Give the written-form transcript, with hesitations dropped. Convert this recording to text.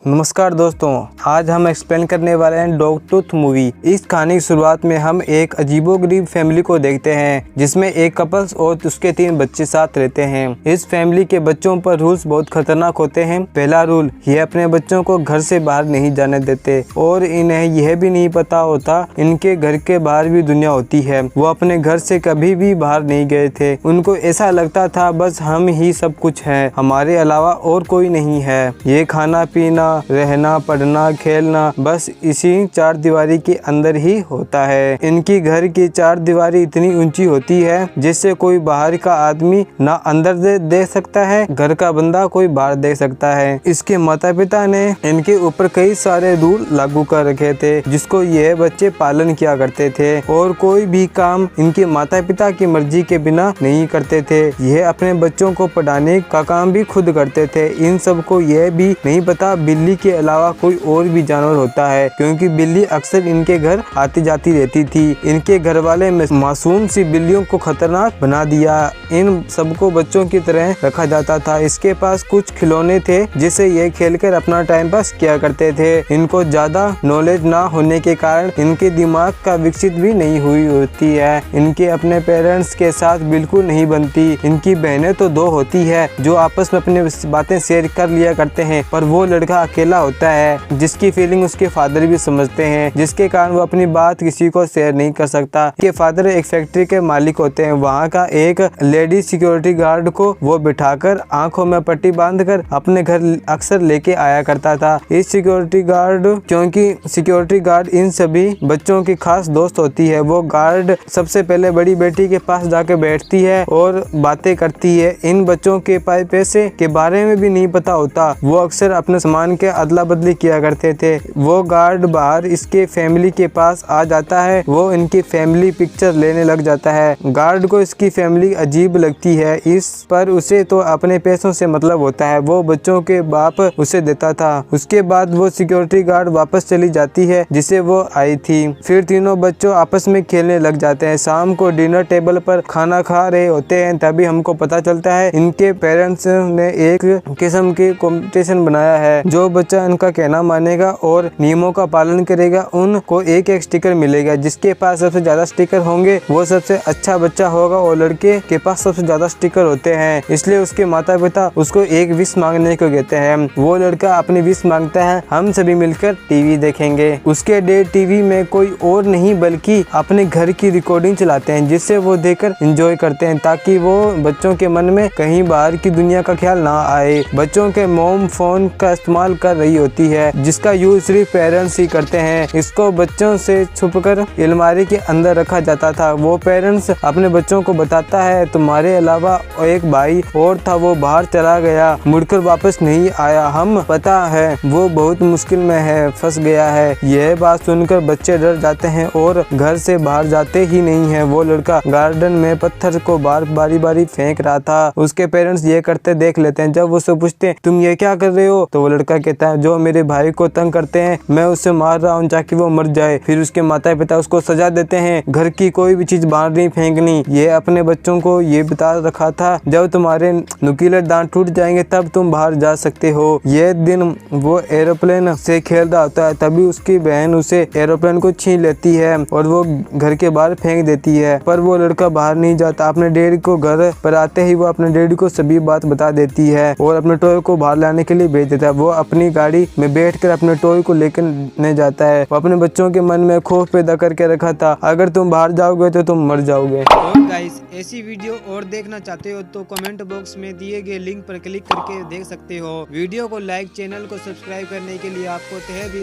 नमस्कार दोस्तों, आज हम एक्सप्लेन करने वाले हैं डॉगटूथ मूवी। इस कहानी की शुरुआत में हम एक अजीबोगरीब फैमिली को देखते हैं जिसमें एक कपल्स और उसके 3 बच्चे साथ रहते हैं। इस फैमिली के बच्चों पर रूल्स बहुत खतरनाक होते हैं। पहला रूल, ये अपने बच्चों को घर से बाहर नहीं जाने देते और इन्हें यह भी नहीं पता होता इनके घर के बाहर भी दुनिया होती है। वो अपने घर से कभी भी बाहर नहीं गए थे। उनको ऐसा लगता था बस हम ही सब कुछ है, हमारे अलावा और कोई नहीं है। ये खाना पीना, रहना, पढ़ना, खेलना बस इसी 4 दीवारी के अंदर ही होता है। इनकी घर की 4 दीवारी इतनी ऊंची होती है जिससे कोई बाहर का आदमी ना अंदर देख सकता है, घर का बंदा कोई बाहर देख सकता है। इसके माता पिता ने इनके ऊपर कई सारे रूल लागू कर रखे थे जिसको यह बच्चे पालन किया करते थे और कोई भी काम इनके माता पिता की मर्जी के बिना नहीं करते थे। यह अपने बच्चों को पढ़ाने का काम भी खुद करते थे। इन सबको यह भी नहीं पता बिल्ली के अलावा कोई और भी जानवर होता है, क्योंकि बिल्ली अक्सर इनके घर आती जाती रहती थी। इनके घर वाले मासूम सी बिल्लियों को खतरनाक बना दिया। इन सबको बच्चों की तरह रखा जाता था। इसके पास कुछ खिलौने थे जिसे ये खेलकर अपना टाइम पास किया करते थे। इनको ज्यादा नॉलेज ना होने के कारण इनके दिमाग का विकसित भी नहीं हुई होती है। इनके अपने पेरेंट्स के साथ बिल्कुल नहीं बनती। इनकी बहनें तो 2 होती है जो आपस में अपनी बातें शेयर कर लिया करते हैं, पर वो लड़का अकेला होता है जिसकी फीलिंग उसके फादर भी समझते हैं, जिसके कारण वो अपनी बात किसी को शेयर नहीं कर सकता। के फादर एक फैक्ट्री के मालिक होते हैं। वहाँ का एक लेडी सिक्योरिटी गार्ड को वो बिठाकर आंखों में पट्टी बांधकर अपने घर अक्सर लेके आया करता था। इस सिक्योरिटी गार्ड, क्योंकि सिक्योरिटी गार्ड इन सभी बच्चों की खास दोस्त होती है, वो गार्ड सबसे पहले बड़ी बेटी के पास जाके बैठती है और बातें करती है। इन बच्चों के पैसे के बारे में भी नहीं पता होता। वो अक्सर अपने सामान के अदला बदली किया करते थे। वो गार्ड बाहर इसके फैमिली के पास आ जाता है। वो इनकी फैमिली पिक्चर लेने लग जाता है। गार्ड को इसकी फैमिली अजीब लगती है, इस पर उसे तो अपने पैसों से मतलब होता है। वो बच्चों के बाप उसे देता था। उसके बाद वो सिक्योरिटी गार्ड वापस चली जाती है जिसे वो आई थी। फिर तीनों बच्चों आपस में खेलने लग जाते हैं। शाम को डिनर टेबल पर खाना खा रहे होते हैं, तभी हमको पता चलता है इनके पेरेंट्स ने एक किस्म की कंपटीशन बनाया है। जो बच्चा इनका कहना मानेगा और नियमों का पालन करेगा उनको एक स्टिकर मिलेगा। जिसके पास सबसे ज्यादा स्टिकर होंगे वो सबसे अच्छा बच्चा होगा और लड़के के पास सबसे ज्यादा स्टिकर होते हैं। इसलिए उसके माता पिता उसको एक विश मांगने को कहते हैं। वो लड़का अपनी विश मांगता है, हम सभी मिलकर टीवी देखेंगे। उसके डैड टीवी में कोई और नहीं बल्कि अपने घर की रिकॉर्डिंग चलाते हैं जिससे वो देखकर एंजॉय करते हैं, ताकि वो बच्चों के मन में कहीं बाहर की दुनिया का ख्याल ना आए। बच्चों के मॉम फोन का इस्तेमाल कर रही होती है जिसका यूज सिर्फ पेरेंट्स ही करते हैं। इसको बच्चों से छुपकर अलमारी के अंदर रखा जाता था। वो पेरेंट्स अपने बच्चों को बताता है तुम्हारे अलावा एक भाई और था, वो बाहर चला गया, मुड़कर वापस नहीं आया, हम पता है वो बहुत मुश्किल में है, फंस गया है। यह बात सुनकर बच्चे डर जाते हैं और घर से बाहर जाते ही नहीं है। वो लड़का गार्डन में पत्थर को बारी बारी फेंक रहा था। उसके पेरेंट्स ये करते देख लेते हैं। जब वो उससे पूछते हैं तुम ये क्या कर रहे हो, तो वो लड़का कहता है जो मेरे भाई को तंग करते हैं मैं उससे मार रहा हूँ ताकि वो मर जाए। फिर उसके माता पिता उसको सजा देते हैं, घर की कोई भी चीज बाहर नहीं फेंकनी। ये अपने बच्चों को ये बता रखा था जब तुम्हारे नुकीले दांत टूट जाएंगे तब तुम बाहर जा सकते हो। ये दिन वो एरोप्लेन से खेल रहा होता है, तभी उसकी बहन उसे एरोप्लेन को छीन लेती है और वो घर के बाहर फेंक देती है। पर वो लड़का बाहर नहीं जाता। अपने डैडी को घर पर आते ही वो अपने डैडी को सभी बात बता देती है और अपने टॉय को बाहर लाने के लिए भेज देता है। वो अपनी गाड़ी में बैठकर अपने टॉय को लेकर नहीं जाता है। वो अपने बच्चों के मन में खौफ पैदा करके रखा था, अगर तुम बाहर जाओगे तो तुम मर जाओगे। और गाइस, ऐसी वीडियो और देखना चाहते हो तो कमेंट बॉक्स में दिए गए लिंक पर क्लिक करके देख सकते हो। वीडियो को लाइक, चैनल को सब्सक्राइब करने के लिए आपको तहे दिल